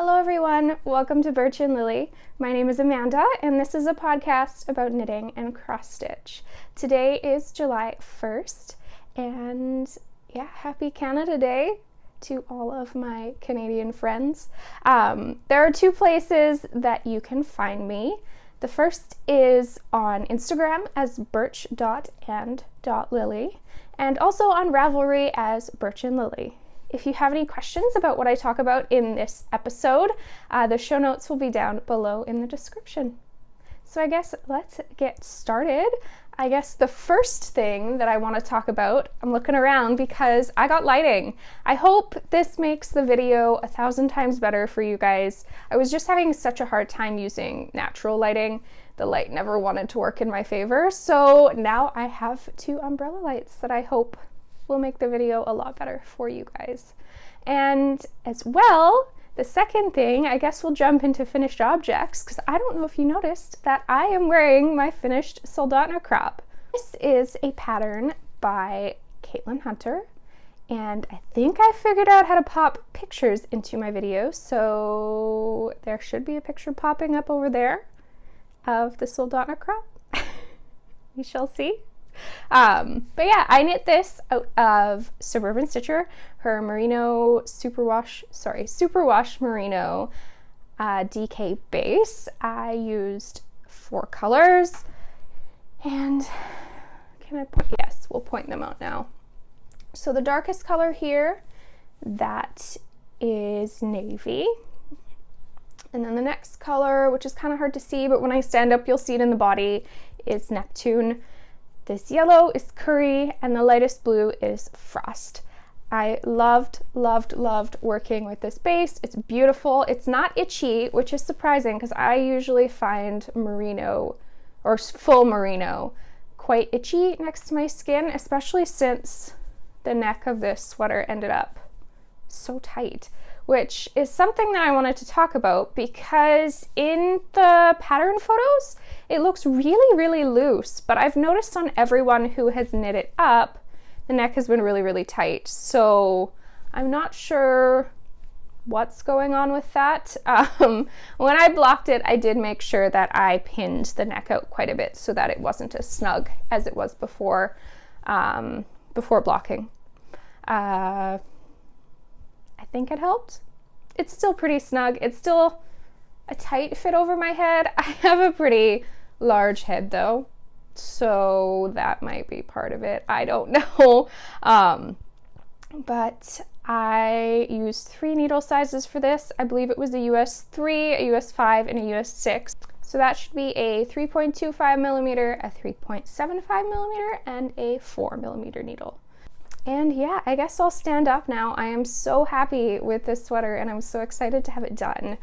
Hello everyone, welcome to Birch and Lily. My name is Amanda and this is a podcast about knitting and cross stitch. Today is July 1st and happy Canada Day to all of my Canadian friends. There are two places that you can find me. The first is on Instagram as birch.and.lily and also on Ravelry as Birch and Lily. If you have any questions about what I talk about in this episode, the show notes will be down below in the description. So I guess let's get started. I guess the first thing that I want to talk about, I'm looking around because I got lighting. I hope this makes the video 1,000 times better for you guys. I was just having such a hard time using natural lighting. The light never wanted to work in my favor. So now I have two umbrella lights that I hope will make the video a lot better for you guys. And as well, the second thing, I guess we'll jump into finished objects because I don't know if you noticed that I am wearing my finished Soldotna Crop. This is a pattern by Caitlin Hunter, and I think I figured out how to pop pictures into my video, so there should be a picture popping up over there of the Soldotna Crop. We shall see. But yeah, I knit this out of Suburban Stitcher, her Merino superwash Merino DK base. I used 4 colors, and can I point? Yes, we'll point them out now. So the darkest color here, that is navy. And then the next color, which is kind of hard to see, but when I stand up, you'll see it in the body, is Neptune. This yellow is curry, and the lightest blue is frost. I loved working with this base. It's beautiful. It's not itchy, which is surprising because I usually find merino or full merino quite itchy next to my skin, especially since the neck of this sweater ended up so tight, which is something that I wanted to talk about because in the pattern photos, it looks really loose, but I've noticed on everyone who has knit it up, the neck has been really tight. So I'm not sure what's going on with that. When I blocked it, I did make sure that I pinned the neck out quite a bit so that it wasn't as snug as it was before, before blocking. I think it helped. It's still pretty snug. It's still a tight fit over my head. I have a pretty large head though, so that might be part of it. I don't know. But I used 3 needle sizes for this. I believe it was a US 3, a US 5, and a US 6. So that should be a 3.25 millimeter, a 3.75 millimeter, and a 4 millimeter needle. And yeah, I guess I'll stand up now. I am so happy with this sweater and I'm so excited to have it done.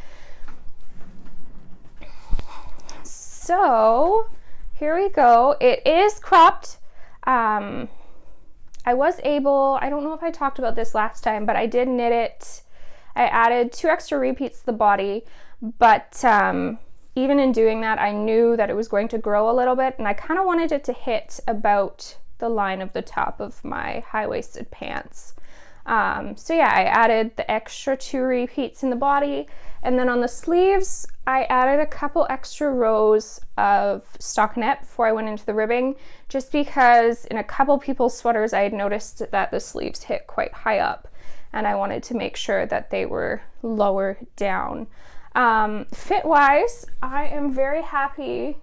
So here we go. It is cropped. I was able, I don't know if I talked about this last time, but I did knit it. I added 2 extra repeats to the body, but even in doing that, I knew that it was going to grow a little bit and I kind of wanted it to hit about the line of the top of my high-waisted pants. So yeah, I added the extra 2 repeats in the body, and then on the sleeves I added a couple extra rows of stockinette before I went into the ribbing, just because in a couple people's sweaters I had noticed that the sleeves hit quite high up and I wanted to make sure that they were lower down. Fit wise, I am very happy.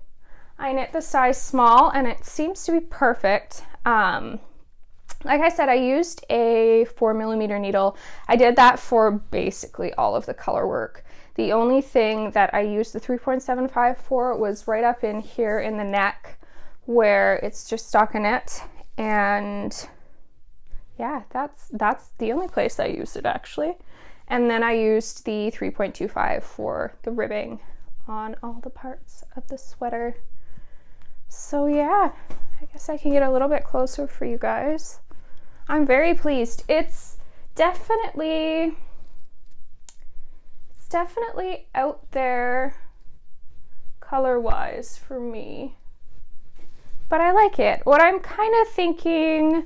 I knit the size small and it seems to be perfect. Like I said, I used a 4 millimeter needle. I did that for basically all of the color work. The only thing that I used the 3.75 for was right up in here in the neck where it's just stockinette, and yeah, that's the only place I used it actually. And then I used the 3.25 for the ribbing on all the parts of the sweater. So yeah, I guess I can get a little bit closer for you guys. I'm very pleased. It's definitely out there color-wise for me, but I like it. What I'm kind of thinking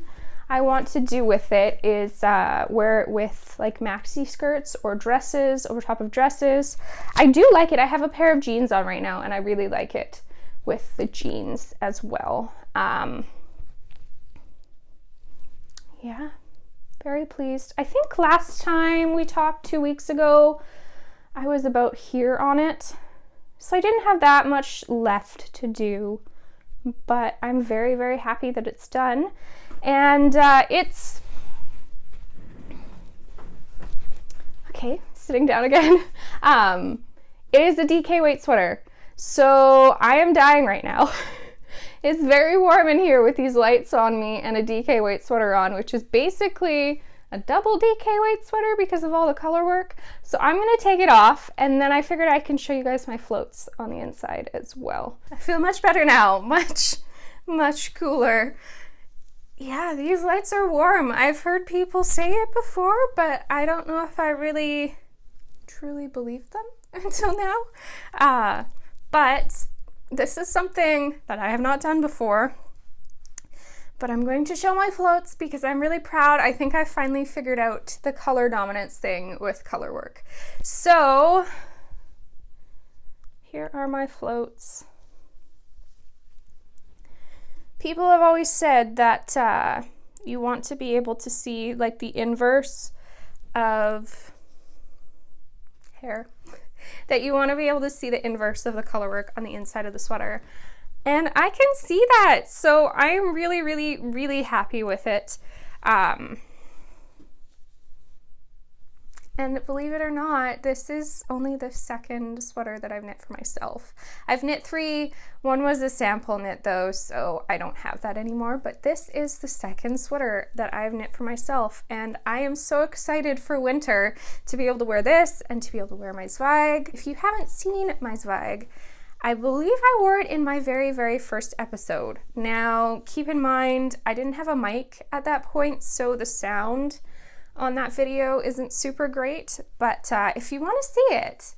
I want to do with it is wear it with like maxi skirts or dresses over top of dresses. I do like it. I have a pair of jeans on right now and I really like it with the jeans as well. Yeah, very pleased. I think last time we talked 2 weeks ago, I was about here on it. So I didn't have that much left to do, but I'm very, very happy that it's done. And it's, okay, sitting down again. It is a DK weight sweater. So I am dying right now. It's very warm in here with these lights on me and a DK weight sweater on, which is basically a double DK weight sweater because of all the color work. So I'm gonna take it off and then I figured I can show you guys my floats on the inside as well. I feel much better now, much cooler. Yeah, these lights are warm. I've heard people say it before, but I don't know if I really truly believe them until now. But this is something that I have not done before, but I'm going to show my floats because I'm really proud. I think I finally figured out the color dominance thing with color work. So here are my floats. People have always said that you want to be able to see like the inverse of hair. That you want to be able to see the inverse of the color work on the inside of the sweater. And I can see that. So I am really, really, really happy with it. And believe it or not, this is only the second sweater that I've knit for myself. I've knit 3. One was a sample knit though, so I don't have that anymore. But this is the second sweater that I've knit for myself. And I am so excited for winter to be able to wear this and to be able to wear my Zweig. If you haven't seen my Zweig, I believe I wore it in my very, very first episode. Now, keep in mind, I didn't have a mic at that point, so the sound on that video isn't super great, but if you want to see it,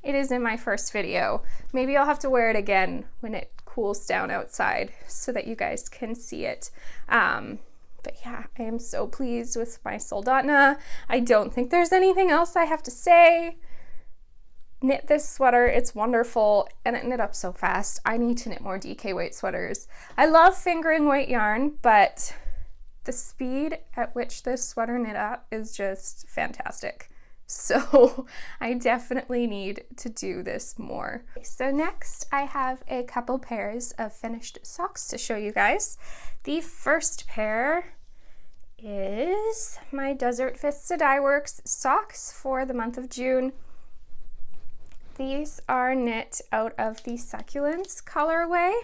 it is in my first video. Maybe I'll have to wear it again when it cools down outside so that you guys can see it. But yeah, I am so pleased with my Soldotna. I don't think there's anything else I have to say. Knit this sweater, it's wonderful, and it knit up so fast. I need to knit more DK weight sweaters. I love fingering weight yarn, but the speed at which this sweater knit up is just fantastic. So I definitely need to do this more. So next I have a couple pairs of finished socks to show you guys. The first pair is my Desert Vista Dyeworks socks for the month of June. These are knit out of the Succulents colorway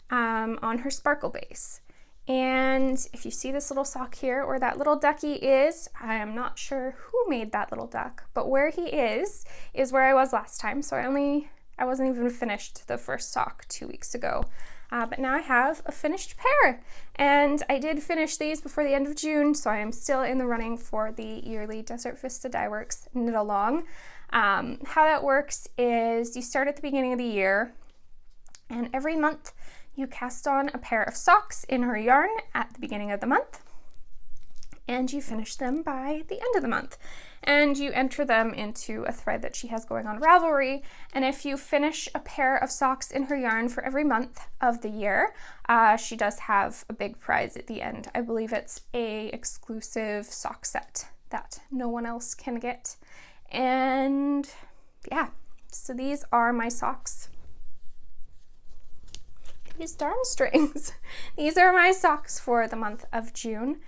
on her sparkle base. And if you see this little sock here, where that little ducky is, I am not sure who made that little duck, but where he is where I was last time. So I wasn't even finished the first sock 2 weeks ago. But now I have a finished pair, and I did finish these before the end of June, so I am still in the running for the yearly Desert Vista Dyeworks knit along. How that works is you start at the beginning of the year, and every month you cast on a pair of socks in her yarn at the beginning of the month, and you finish them by the end of the month. And you enter them into a thread that she has going on Ravelry, and if you finish a pair of socks in her yarn for every month of the year, she does have a big prize at the end. I believe it's a exclusive sock set that no one else can get. And yeah, so these are my socks. These darn strings. These are my socks for the month of June.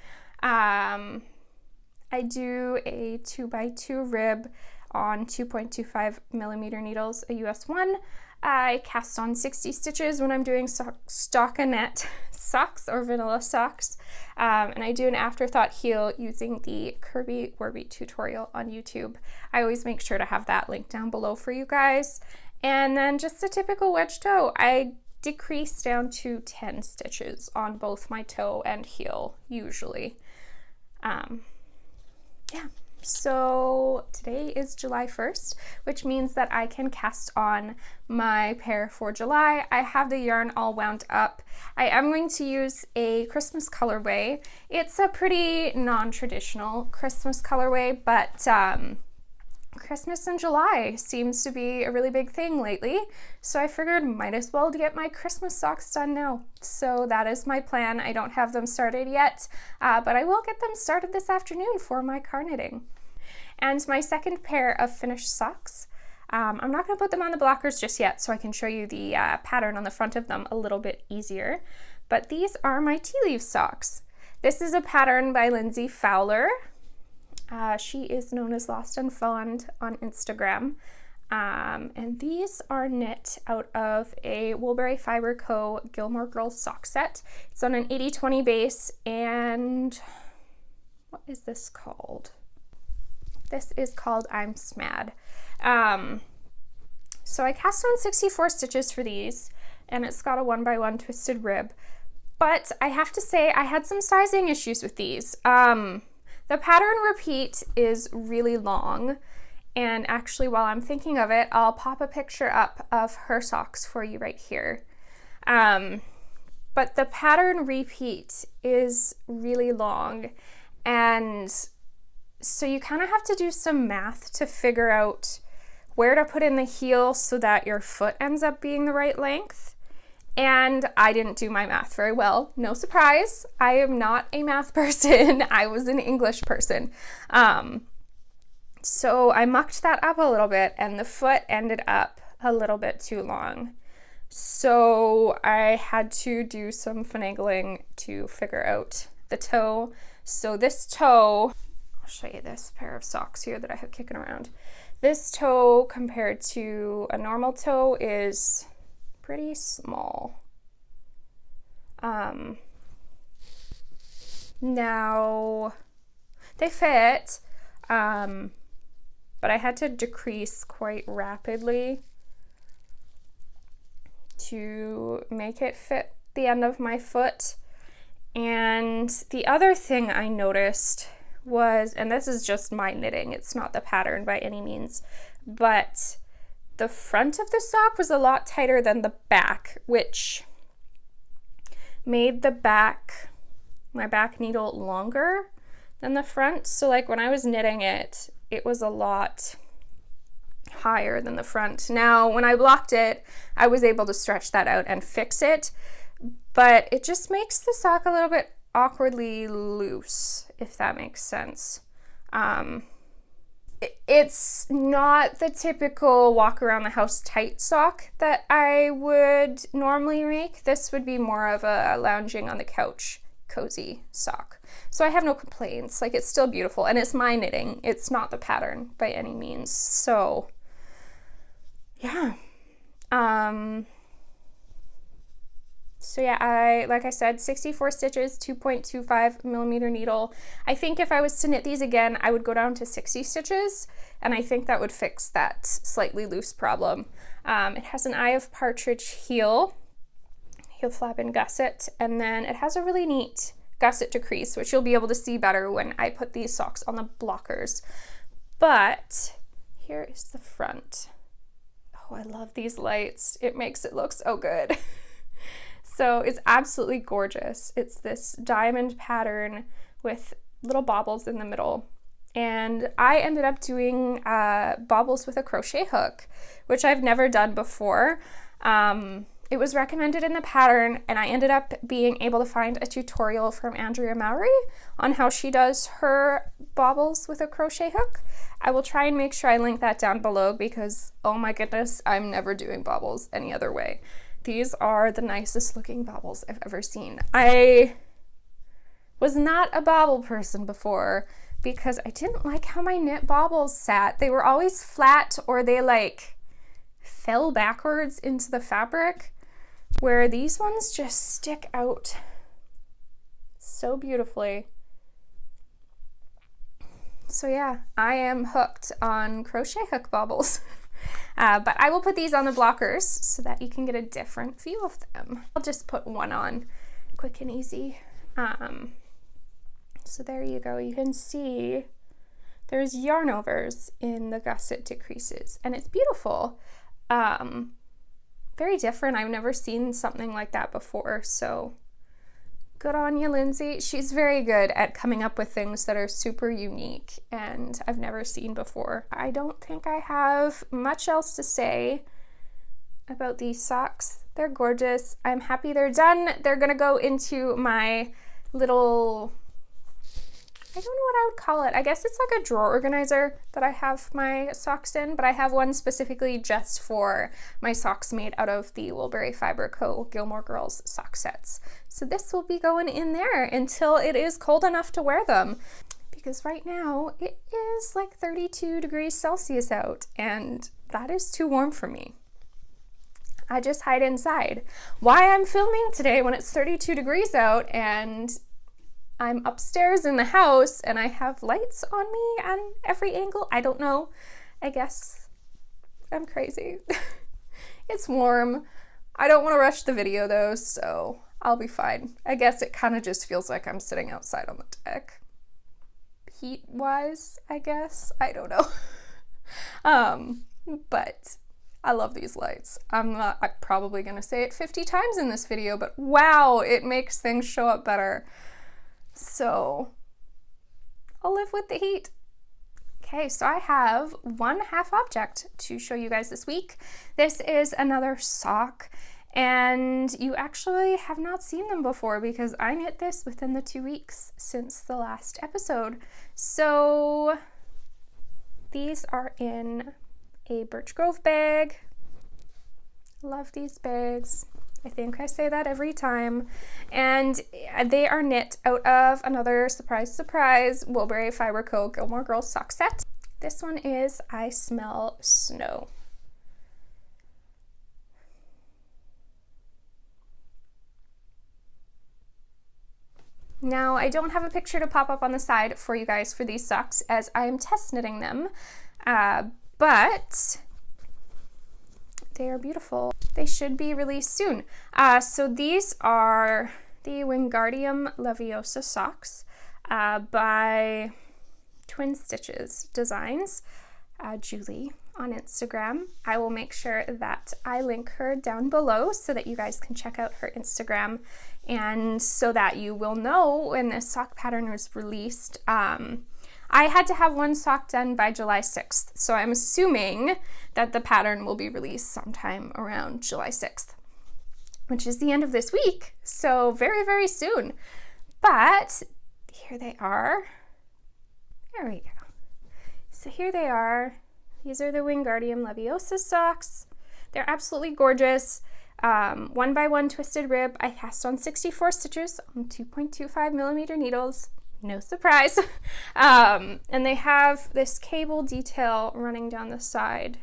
I do a 2x2 rib on 2.25 millimeter needles, a US 1. I cast on 60 stitches when I'm doing stockinette socks or vanilla socks. And I do an afterthought heel using the Kirby Warby tutorial on YouTube. I always make sure to have that link down below for you guys. And then just a typical wedge toe. I decrease down to 10 stitches on both my toe and heel usually. Yeah, So today is July 1st, which means that I can cast on my pair for July. I have the yarn all wound up. I am going to use a Christmas colorway. It's a pretty non-traditional Christmas colorway, but Christmas in July seems to be a really big thing lately, so I figured might as well get my Christmas socks done now. So that is my plan. I don't have them started yet, but I will get them started this afternoon for my car knitting. And my second pair of finished socks, I'm not going to put them on the blockers just yet, so I can show you the pattern on the front of them a little bit easier, but these are my tea leaf socks. This is a pattern by Lindsey Fowler. She is known as Lost and Fond on Instagram, and these are knit out of a Woolberry Fiber Co. Gilmore Girls sock set. It's on an 80/20 base, and what is this called? This is called I'm Smad. So I cast on 64 stitches for these, and it's got a 1x1 twisted rib, but I have to say I had some sizing issues with these. The pattern repeat is really long, and actually while I'm thinking of it, I'll pop a picture up of her socks for you right here. But the pattern repeat is really long, and so you kind of have to do some math to figure out where to put in the heel so that your foot ends up being the right length. And I didn't do my math very well. No surprise, I am not a math person. I was an English person. So I mucked that up a little bit, and the foot ended up a little bit too long. So I had to do some finagling to figure out the toe. So this toe, I'll show you this pair of socks here that I have kicking around. This toe compared to a normal toe is pretty small. Now they fit, but I had to decrease quite rapidly to make it fit the end of my foot. And the other thing I noticed was, and this is just my knitting, it's not the pattern by any means, but the front of the sock was a lot tighter than the back, which made the back, my back needle longer than the front. So like when I was knitting it, it was a lot higher than the front. Now, when I blocked it, I was able to stretch that out and fix it, but it just makes the sock a little bit awkwardly loose, if that makes sense. It's not the typical walk around the house tight sock that I would normally make. This would be more of a lounging on the couch cozy sock. So I have no complaints. Like, it's still beautiful, and it's my knitting. It's not the pattern by any means. So yeah. So yeah, like I said, 64 stitches, 2.25 millimeter needle. I think if I was to knit these again, I would go down to 60 stitches, and I think that would fix that slightly loose problem. It has an Eye of Partridge heel flap and gusset, and then it has a really neat gusset to crease, which you'll be able to see better when I put these socks on the blockers. But here is the front. Oh, I love these lights. It makes it look so good. So it's absolutely gorgeous. It's this diamond pattern with little baubles in the middle. And I ended up doing baubles with a crochet hook, which I've never done before. It was recommended in the pattern, and I ended up being able to find a tutorial from Andrea Mowry on how she does her baubles with a crochet hook. I will try and make sure I link that down below because, oh my goodness, I'm never doing baubles any other way. These are the nicest looking baubles I've ever seen. I was not a bauble person before because I didn't like how my knit baubles sat. They were always flat, or they like fell backwards into the fabric, where these ones just stick out so beautifully. So yeah, I am hooked on crochet hook baubles. But I will put these on the blockers so that you can get a different view of them. I'll just put one on quick and easy. So there you go. You can see There's yarn overs in the gusset decreases, and it's beautiful. Very different. I've never seen something like that before, so good on you, Lindsey. She's very good at coming up with things that are super unique and I've never seen before. I don't think I have much else to say about these socks. They're gorgeous. I'm happy they're done. They're gonna go into my little, I don't know what I would call it. I guess it's like a drawer organizer that I have my socks in, but I have one specifically just for my socks made out of the Woolberry Fiber Co. Gilmore Girls sock sets. So this will be going in there until it is cold enough to wear them, because right now it is like 32 degrees Celsius out and that is too warm for me. I just hide inside. Why I'm filming today when it's 32 degrees out and I'm upstairs in the house and I have lights on me on every angle. I don't know. I guess I'm crazy. It's warm. I don't want to rush the video though, so I'll be fine. I guess it kind of just feels like I'm sitting outside on the deck. Heat-wise, I guess. I don't know. But I love these lights. I'm probably gonna say it 50 times in this video, but wow, it makes things show up better. So I'll live with the heat. Okay, so I have one half object to show you guys this week. This is another sock, and you actually have not seen them before because I knit this within the 2 weeks since the last episode. So these are in a Birch Grove bag. Love these bags. I think I say that every time. And they are knit out of another, surprise, surprise, Woolberry Fiber Co. Gilmore Girls sock set. This one is I Smell Snow. Now, I don't have a picture to pop up on the side for you guys for these socks as I am test knitting them, but they are beautiful. They should be released soon. So these are the Wingardium Leviosa Socks by Twin Stitches Designs, Julie on Instagram. I will make sure that I link her down below so that you guys can check out her Instagram and so that you will know when this sock pattern was released. I had to have one sock done by July 6th, so I'm assuming that the pattern will be released sometime around July 6th, which is the end of this week, so very, very soon. But here they are. There we go. So here they are. These are the Wingardium Leviosa socks. They're absolutely gorgeous. 1x1 twisted rib. I cast on 64 stitches on 2.25 millimeter needles. No surprise. And they have this cable detail running down the side,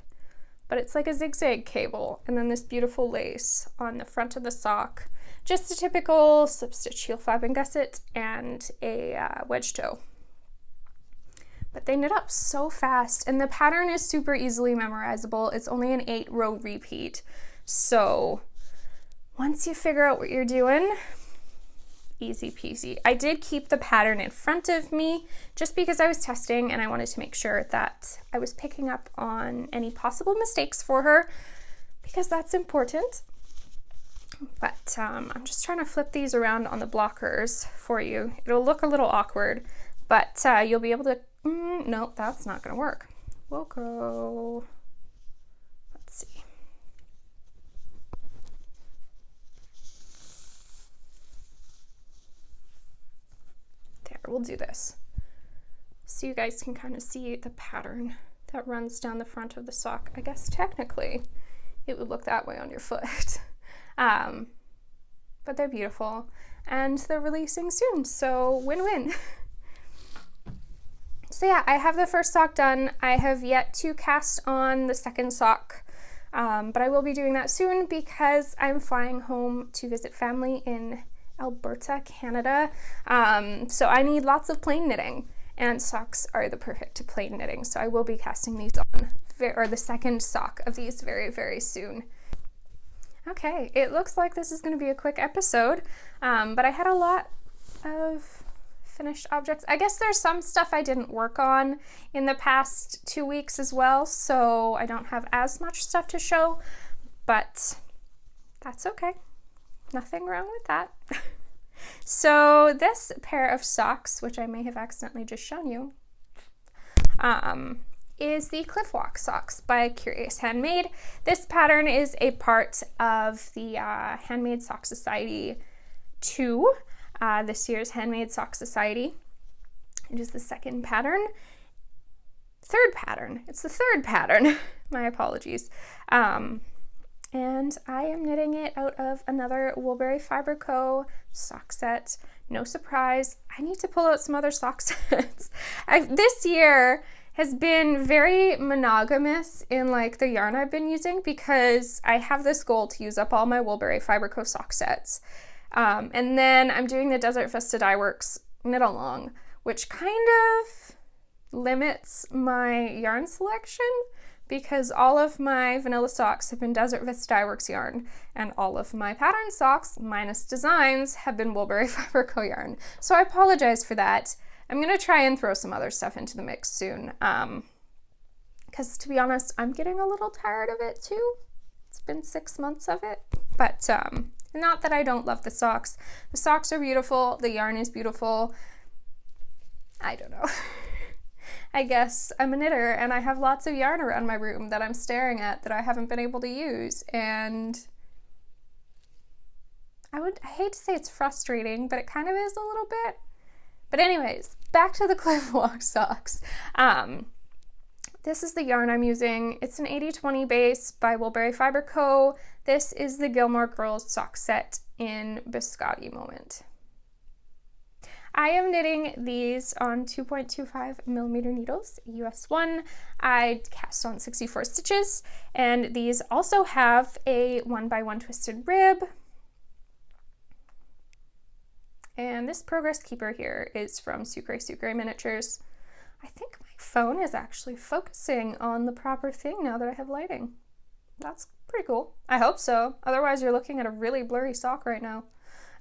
but it's like a zigzag cable, and then this beautiful lace on the front of the sock. Just a typical slip stitch heel flap and gusset and a wedge toe. But they knit up so fast, and the pattern is super easily memorizable. It's only an 8-row repeat, so once you figure out what you're doing, easy peasy. I did keep the pattern in front of me just because I was testing and I wanted to make sure that I was picking up on any possible mistakes for her because that's important. But I'm just trying to flip these around on the blockers for you. It'll look a little awkward, but you'll be able to, no, that's not gonna work. We'll go, let's see. We'll do this so you guys can kind of see the pattern that runs down the front of the sock. I guess technically it would look that way on your foot. But they're beautiful and they're releasing soon, so win-win. So yeah, I have the first sock done. I have yet to cast on the second sock, but I will be doing that soon because I'm flying home to visit family in Alberta, Canada. So I need lots of plain knitting, and socks are the perfect plain knitting. So I will be casting these on, or the second sock of these very, very soon. Okay, it looks like this is going to be a quick episode, but I had a lot of finished objects. I guess there's some stuff I didn't work on in the past 2 weeks as well, so I don't have as much stuff to show, but that's okay. Nothing wrong with that. So this pair of socks, which I may have accidentally just shown you, is the Cliff Walk socks by Curious Handmade. This pattern is a part of the Handmade Sock Society 2, this year's Handmade Sock Society. It is the third pattern. It's the third pattern. My apologies. And I am knitting it out of another Woolberry Fiber Co. sock set. No surprise, I need to pull out some other sock sets. This year has been very monogamous in like the yarn I've been using, because I have this goal to use up all my Woolberry Fiber Co. sock sets. And then I'm doing the Desert Vista Dyeworks knit along, which kind of limits my yarn selection, because all of my vanilla socks have been Desert Vista Dyeworks yarn, and all of my pattern socks, minus designs, have been Woolberry Fiber Co. yarn. So I apologize for that. I'm going to try and throw some other stuff into the mix soon, because to be honest, I'm getting a little tired of it too. It's been 6 months of it, but not that I don't love the socks. The socks are beautiful, the yarn is beautiful. I don't know. I guess I'm a knitter and I have lots of yarn around my room that I'm staring at that I haven't been able to use, and I hate to say it's frustrating, but it kind of is a little bit. But anyways, back to the Cliff Walk socks. This is the yarn I'm using. It's an 80/20 base by Woolberry Fiber Co. This is the Gilmore Girls sock set in Biscotti Moment. I am knitting these on 2.25 millimeter needles, US 1. I cast on 64 stitches, and these also have a 1x1 twisted rib. And this progress keeper here is from Sucre Miniatures. I think my phone is actually focusing on the proper thing now that I have lighting. That's pretty cool. I hope so. Otherwise, you're looking at a really blurry sock right now.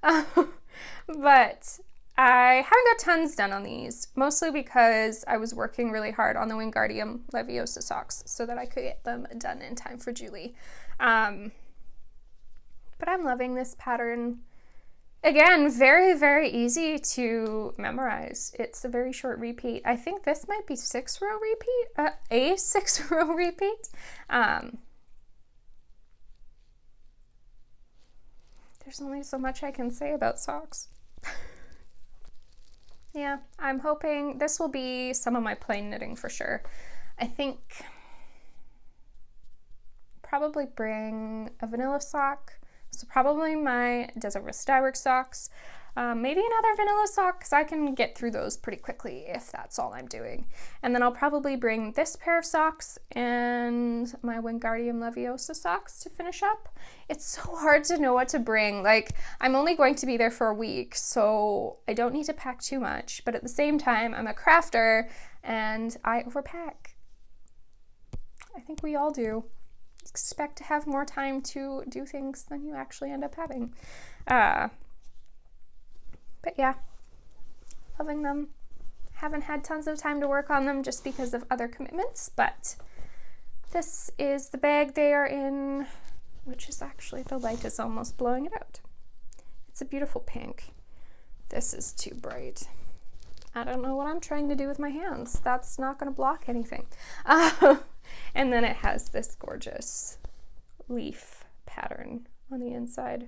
But I haven't got tons done on these, mostly because I was working really hard on the Wingardium Leviosa socks so that I could get them done in time for Julie. But I'm loving this pattern. Again, very, very easy to memorize. It's a very short repeat. I think this might be a 6-row repeat. There's only so much I can say about socks. Yeah, I'm hoping this will be some of my plain knitting for sure. I think probably bring a vanilla sock. So probably my Desert Vista Dyeworks socks, maybe another vanilla sock, because I can get through those pretty quickly if that's all I'm doing. And then I'll probably bring this pair of socks and my Wingardium Leviosa socks to finish up. It's so hard to know what to bring. Like, I'm only going to be there for a week, so I don't need to pack too much. But at the same time, I'm a crafter and I overpack. I think we all do. Expect to have more time to do things than you actually end up having. But yeah, loving them. Haven't had tons of time to work on them just because of other commitments, but this is the bag they are in, which is actually, the light is almost blowing it out. It's a beautiful pink. This is too bright. I don't know what I'm trying to do with my hands. That's not going to block anything. And then it has this gorgeous leaf pattern on the inside.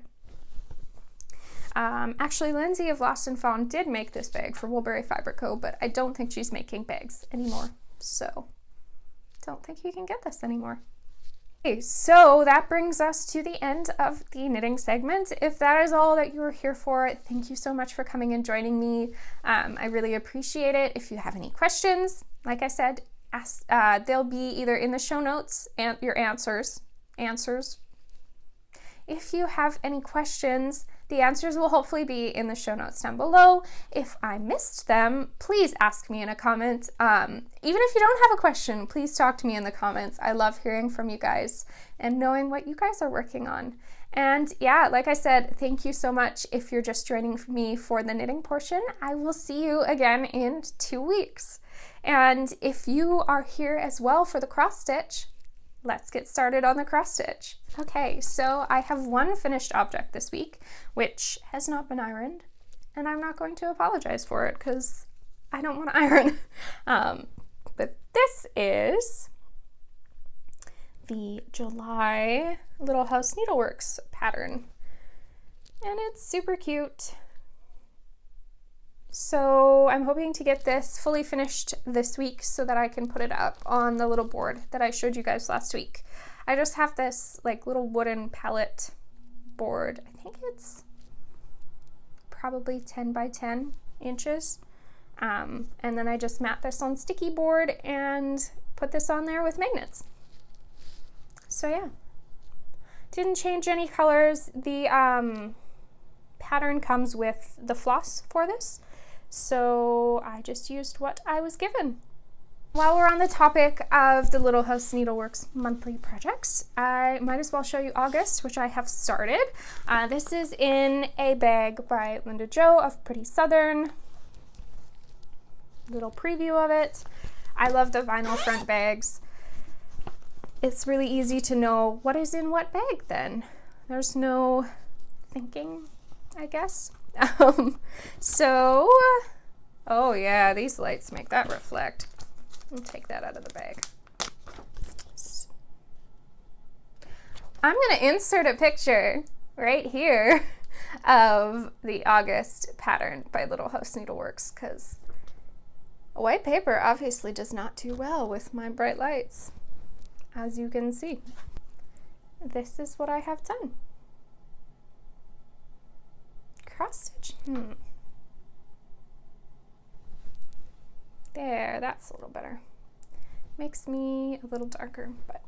Actually, Lindsey of Lost and Found did make this bag for Woolberry Fiber Co., but I don't think she's making bags anymore. So, don't think you can get this anymore. Okay, so that brings us to the end of the knitting segment. If that is all that you were here for, thank you so much for coming and joining me. I really appreciate it. If you have any questions, like I said, they'll be either in the show notes and your answers. If you have any questions The answers will hopefully be in the show notes down below. If I missed them, please ask me in a comment. Even if you don't have a question, please talk to me in the comments. I love hearing from you guys and knowing what you guys are working on. And yeah, like I said, thank you so much if you're just joining me for the knitting portion. I will see you again in 2 weeks. And if you are here as well for the cross stitch, let's get started on the cross stitch. Okay, so I have one finished object this week, which has not been ironed, and I'm not going to apologize for it because I don't want to iron. But this is the July Little House Needleworks pattern, and it's super cute. So I'm hoping to get this fully finished this week so that I can put it up on the little board that I showed you guys last week. I just have this like little wooden pallet board. I think it's probably 10 by 10 inches. And then I just mat this on sticky board and put this on there with magnets. So yeah, didn't change any colors. The pattern comes with the floss for this, so I just used what I was given. While we're on the topic of the Little House Needleworks monthly projects, I might as well show you August, which I have started. This is in a bag by Linda Jo of Pretty Southern. Little preview of it. I love the vinyl front bags. It's really easy to know what is in what bag then. There's no thinking, I guess. Oh yeah, these lights make that reflect. I'll take that out of the bag. I'm gonna insert a picture right here of the August pattern by Little House Needleworks because white paper obviously does not do well with my bright lights, as you can see. This is what I have done. Cross stitch. There, that's a little better. Makes me a little darker, but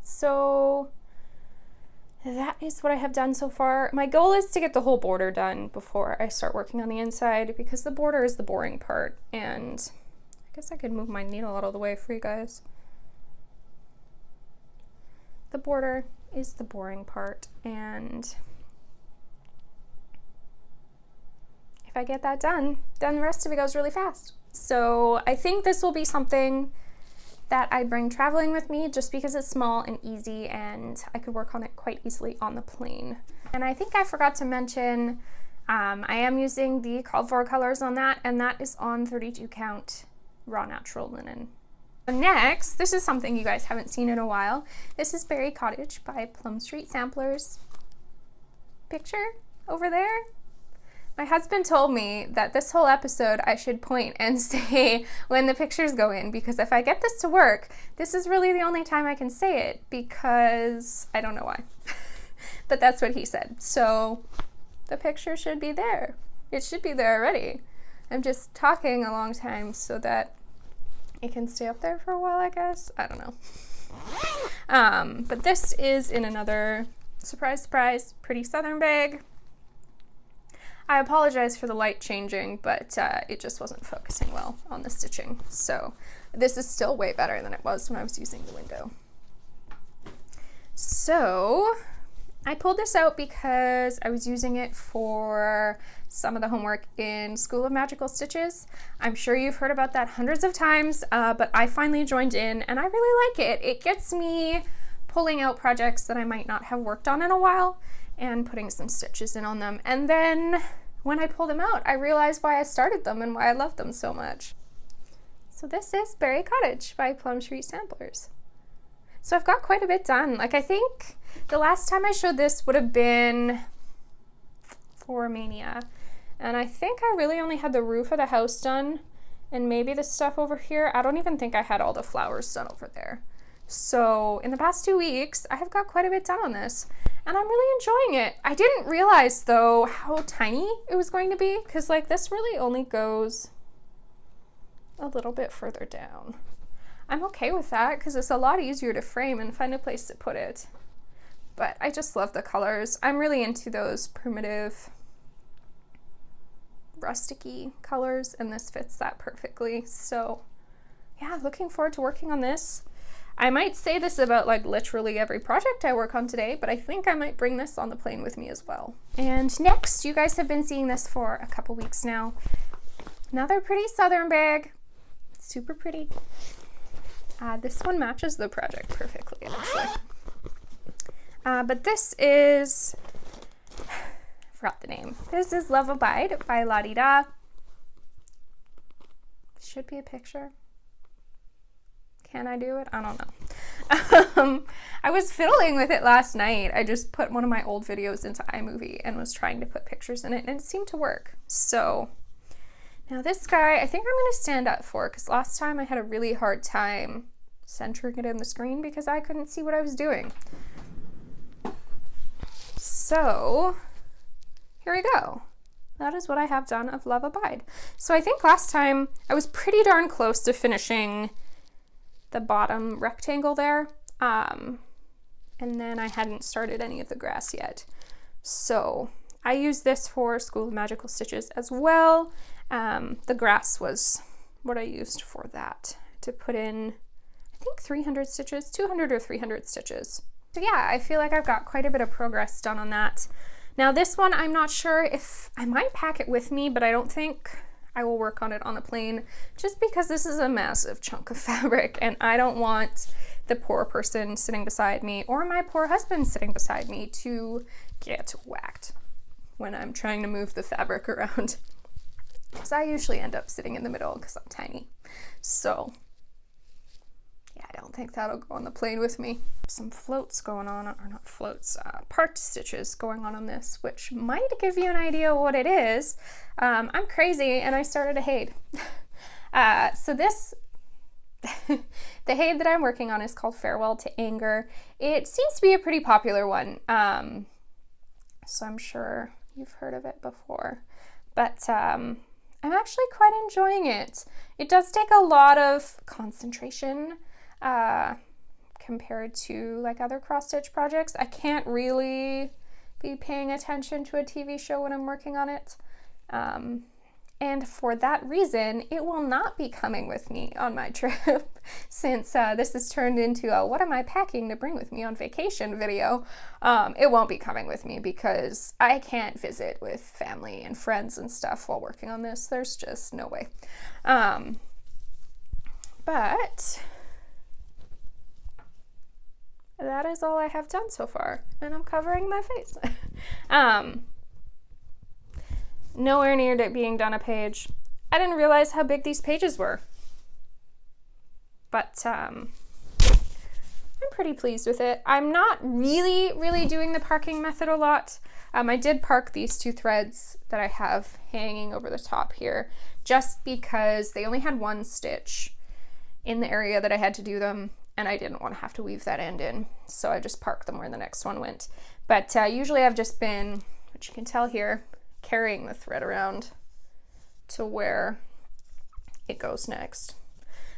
so that is what I have done so far. My goal is to get the whole border done before I start working on the inside because the border is the boring part, and I guess I could move my needle out of the way for you guys. The border is the boring part, and if I get that done, then the rest of it goes really fast. So I think this will be something that I bring traveling with me just because it's small and easy and I could work on it quite easily on the plane. And I think I forgot to mention, I am using the called for colors on that, and that is on 32 count raw natural linen. Next, this is something you guys haven't seen in a while. This is Berry Cottage by Plum Street Samplers. Picture over there. My husband told me that this whole episode I should point and say when the pictures go in, because if I get this to work, this is really the only time I can say it, because I don't know why. But that's what he said. So the picture should be there. It should be there already. I'm just talking a long time so that it can stay up there for a while, I guess. I don't know. But this is in another surprise, surprise, Pretty Southern bag. I apologize for the light changing, but it just wasn't focusing well on the stitching. So this is still way better than it was when I was using the window. So I pulled this out because I was using it for some of the homework in School of Magical Stitches. I'm sure you've heard about that hundreds of times, but I finally joined in and I really like it. It gets me pulling out projects that I might not have worked on in a while and putting some stitches in on them. And then when I pull them out, I realized why I started them and why I love them so much. So this is Berry Cottage by Plum Street Samplers. So I've got quite a bit done. Like, I think the last time I showed this would have been for Mania. And I think I really only had the roof of the house done and maybe the stuff over here. I don't even think I had all the flowers done over there. So in the past 2 weeks, I have got quite a bit done on this. And I'm really enjoying it. I didn't realize though how tiny it was going to be, because like this really only goes a little bit further down. I'm okay with that because it's a lot easier to frame and find a place to put it. But I just love the colors. I'm really into those primitive rusticy colors, and this fits that perfectly. So yeah, looking forward to working on this. I might say this about like literally every project I work on today, but I think I might bring this on the plane with me as well. And next, you guys have been seeing this for a couple weeks now. Another pretty southern bag, super pretty. This one matches the project perfectly, actually. But this is, I forgot the name. This is Love Abide by La Di Da. Should be a picture. Can I do it? I don't know. I was fiddling with it last night. I just put one of my old videos into iMovie and was trying to put pictures in it, and it seemed to work. So now this guy, I think I'm going to stand up for, because last time I had a really hard time centering it in the screen because I couldn't see what I was doing. So here we go. That is what I have done of Love Abide. So I think last time I was pretty darn close to finishing the bottom rectangle there, and then I hadn't started any of the grass yet. So I used this for School of Magical Stitches as well. The grass was what I used for that, to put in, I think 300 stitches, 200 or 300 stitches. So yeah, I feel like I've got quite a bit of progress done on that. Now this one, I'm not sure if I might pack it with me, but I don't think I will work on it on the plane, just because this is a massive chunk of fabric and I don't want the poor person sitting beside me or my poor husband sitting beside me to get whacked when I'm trying to move the fabric around, because I usually end up sitting in the middle because I'm tiny. So yeah, I don't think that'll go on the plane with me. Some floats going on, or not floats, part stitches going on this, which might give you an idea what it is. I'm crazy and I started a Haid. So this, the Haid that I'm working on is called Farewell to Anger. It seems to be a pretty popular one, so I'm sure you've heard of it before, but I'm actually quite enjoying it. It does take a lot of concentration compared to like other cross-stitch projects. I can't really be paying attention to a TV show when I'm working on it. And for that reason, it will not be coming with me on my trip, since this has turned into a what am I packing to bring with me on vacation video. It won't be coming with me because I can't visit with family and friends and stuff while working on this. There's just no way. But that is all I have done so far, and I'm covering my face. Nowhere near it being done a page. I didn't realize how big these pages were, but I'm pretty pleased with it. I'm not really doing the parking method a lot. I did park these two threads that I have hanging over the top here, just because they only had one stitch in the area that I had to do them, and I didn't want to have to weave that end in, so I just parked them where the next one went. But usually I've just been, which you can tell here, carrying the thread around to where it goes next.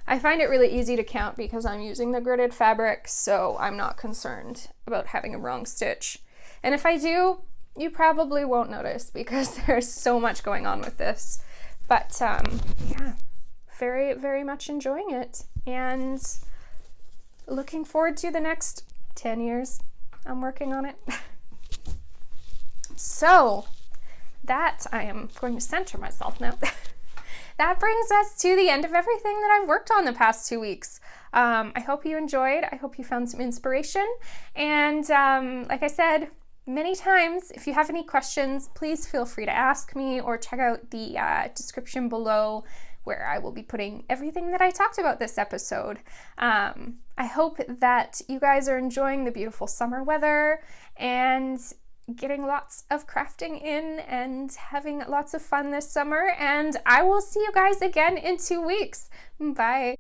I find it really easy to count because I'm using the gridded fabric, so I'm not concerned about having a wrong stitch. And if I do, you probably won't notice because there's so much going on with this. But yeah, very much enjoying it and looking forward to the next 10 years I'm working on it. So that, I am going to center myself now. That brings us to the end of everything that I've worked on the past 2 weeks. I hope you enjoyed. I hope you found some inspiration. And like I said many times, if you have any questions, please feel free to ask me or check out the description below, where I will be putting everything that I talked about this episode. I hope that you guys are enjoying the beautiful summer weather and getting lots of crafting in and having lots of fun this summer, and I will see you guys again in 2 weeks. Bye.